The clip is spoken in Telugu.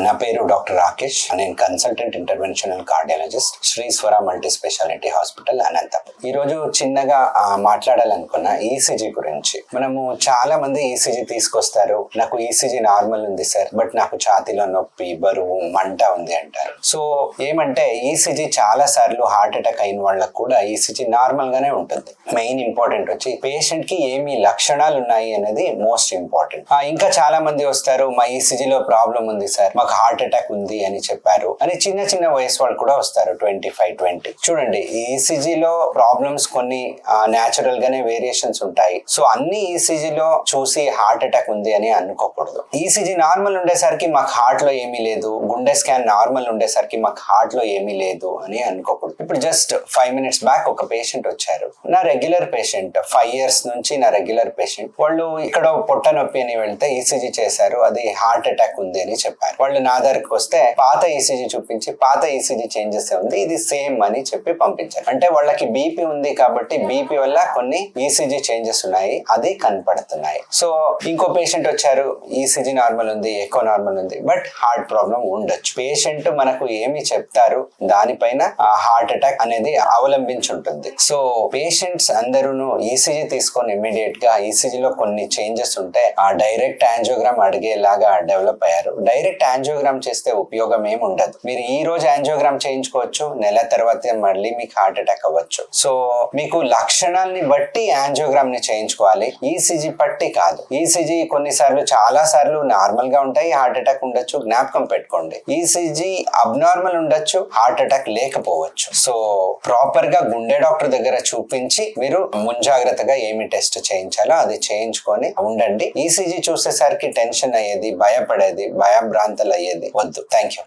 నా పేరు డాక్టర్ రాకేష్. నేను consultant interventional cardiologist, Sriswara multi speciality hospital, Anantapuram. ఈ రోజు చిన్నగా మాట్లాడాలనుకున్న ఈసీజీ గురించి. మనము చాలా మంది ఈసీజీ తీసుకొస్తారు. నాకు ఈసీజీ నార్మల్ ఉంది సార్, బట్ నాకు ఛాతీలో నొప్పి, బరువు, మంట ఉంది అంటారు. సో ఏమంటే ఈసీజీ చాలా సార్లు హార్ట్ అటాక్ అయిన వాళ్ళకు కూడా ఈసీజీ నార్మల్ గానే ఉంటుంది. మెయిన్ ఇంపార్టెంట్ వచ్చి పేషెంట్ కి ఏమి లక్షణాలు ఉన్నాయి అనేది మోస్ట్ ఇంపార్టెంట్. ఇంకా చాలా మంది వస్తారు, మా ఈసీజీలో ప్రాబ్లం ఉంది సార్, మాకు హార్ట్ అటాక్ ఉంది అని చెప్పారు అని. చిన్న చిన్న వయసు వాళ్ళు కూడా వస్తారు, 25-20. చూడండి, ఈసీజీలో ప్రాబ్లమ్స్ కొన్ని న్యాచురల్ గానే వేరియేషన్స్ ఉంటాయి. సో అన్ని ఈసీజీలో చూసి హార్ట్ అటాక్ ఉంది అని అనుకోకూడదు. ఈసీజీ నార్మల్ ఉండేసరికి మాకు హార్ట్ లో ఏమీ లేదు, గుండె స్కాన్ నార్మల్ ఉండేసరికి మాకు హార్ట్ లో ఏమీ లేదు అని అనుకోకూడదు. ఇప్పుడు జస్ట్ 5 minutes బ్యాక్ ఒక పేషెంట్ వచ్చారు, నా రెగ్యులర్ పేషెంట్, 5 years నుంచి నా రెగ్యులర్ పేషెంట్. వాళ్ళు ఇక్కడ పొట్ట నొప్పి అని వెళ్తే ఈసీజీ చేశారు, అది హార్ట్ అటాక్ ఉంది అని చెప్పారు. వాళ్ళు నా దగ్గరకు వస్తే పాత ఈసీజీ చూపించి, పాత ఈసీజీ చేంజెస్ ఉంది, ఇది సేమ్ అని చెప్పి పంపించారు. అంటే వాళ్ళకి బీపీ ఉంది కాబట్టి బీపీ వల్ల కొన్ని ఈసీజీ చేంజెస్ ఉన్నాయి, అది కనపడుతున్నాయి. సో ఇంకో పేషెంట్ వచ్చారు, ఈసీజీ నార్మల్ ఉంది, ఎకో నార్మల్ ఉంది, బట్ హార్ట్ ప్రాబ్లం ఉండొచ్చు. పేషెంట్ మనకు ఏమి చెప్తారు దానిపైన హార్ట్ అటాక్ అనేది అవలంబించి ఉంటుంది. సో పేషెంట్స్ అందరూ ఈసీజీ తీసుకొని ఇమీడియట్ గా ఈసీజీలో కొన్ని చేంజెస్ ఉంటే డైరెక్ట్ యాంజియోగ్రామ్ అడిగేలాగా డెవలప్ అయ్యారు. డైరెక్ట్ యాంజియోగ్రామ్ చేస్తే ఉపయోగం ఏమి ఉండదు. మీరు ఈ రోజు యాంజియోగ్రామ్ చేయించుకోవచ్చు, నెల తర్వాత మళ్ళీ మీకు హార్ట్ అటాక్ అవ్వచ్చు. సో మీకు లక్షణాలని బట్టి యాంజియోగ్రామ్ ని చేయించుకోవాలి, ఈసీజీ పట్టి కాదు. ఈసీజీ కొన్నిసార్లు, చాలా సార్లు నార్మల్ గా ఉంటాయి, హార్ట్ అటాక్ ఉండొచ్చు. జ్ఞాపకం పెట్టుకోండి, ఈసీజీ అబ్నార్మల్ ఉండొచ్చు, హార్ట్ అటాక్ లేకపోవచ్చు. సో ప్రాపర్ గా గుండె డాక్టర్ దగ్గర చూపించి మీరు ముంజాగ్రత్తగా ఏమి టెస్ట్ చేయించాలో అది చేయించుకొని ఉండండి. ఈసీజీ చూసేసరికి టెన్షన్ అయ్యేది, భయపడేది, భయభ్రాంతలు అయ్యేది వద్దు. Thank you.